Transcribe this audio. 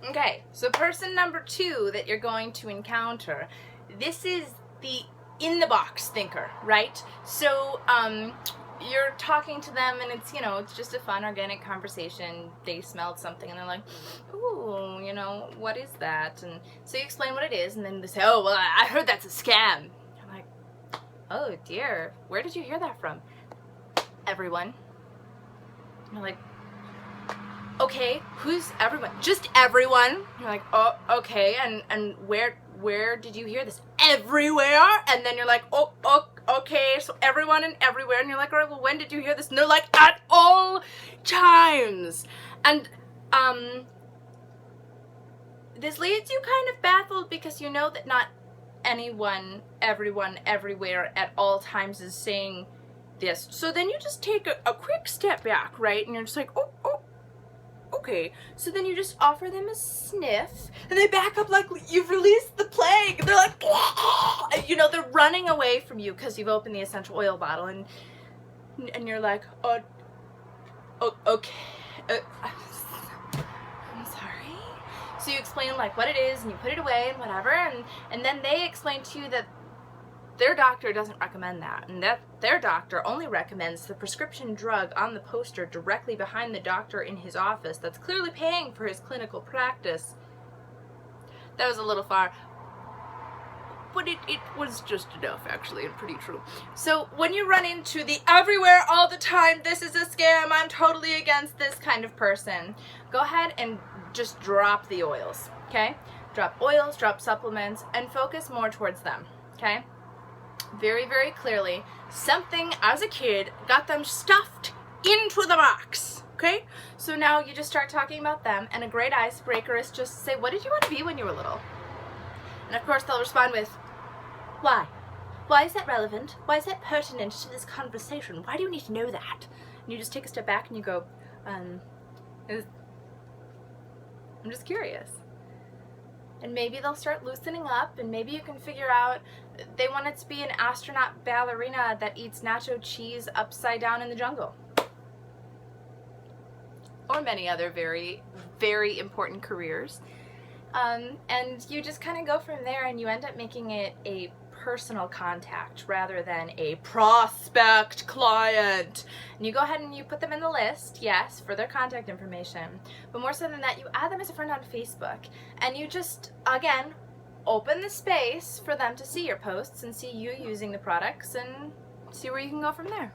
Okay, so person number 2 that you're going to encounter, this is the in-the-box thinker, right? So, you're talking to them and it's, it's just a fun, organic conversation. They smelled something and they're like, ooh, what is that? And so you explain what it is and then they say, oh, well, I heard that's a scam. You're like, oh dear, where did you hear that from? Everyone. And you're like, okay, who's everyone? Just everyone. You're like, oh, okay, and where did you hear this? Everywhere. And then you're like, oh, okay, so everyone and everywhere. And you're like, all right, well, when did you hear this? And they're like, at all times. And this leaves you kind of baffled because you know that not anyone, everyone, everywhere, at all times is saying this. So then you just take a quick step back, right? And you're just like, oh, okay. So then you just offer them a sniff, and they back up like you've released the plague. They're like, they're running away from you because you've opened the essential oil bottle, and you're like, oh, okay. I'm sorry. So you explain like what it is, and you put it away and whatever, and then they explain to you that their doctor doesn't recommend that, and that their doctor only recommends the prescription drug on the poster directly behind the doctor in his office that's clearly paying for his clinical practice. That was a little far, but it was just enough, actually, and pretty true. So when you run into the everywhere, all the time, this is a scam, I'm totally against this kind of person, go ahead and just drop the oils, okay? Drop oils, drop supplements, and focus more towards them, okay? Very, very clearly, something as a kid got them stuffed into the box, okay? So now you just start talking about them, and a great icebreaker is just to say, what did you want to be when you were little? And of course they'll respond with, why? Why is that relevant? Why is that pertinent to this conversation? Why do you need to know that? And you just take a step back and you go, I'm just curious. And maybe they'll start loosening up, and maybe you can figure out they want it to be an astronaut ballerina that eats nacho cheese upside down in the jungle. Or many other very, very important careers. And you just kind of go from there, and you end up making it a personal contact rather than a prospect client. And you go ahead and you put them in the list, yes, for their contact information. But more so than that, you add them as a friend on Facebook. And you just, again, open the space for them to see your posts and see you using the products and see where you can go from there.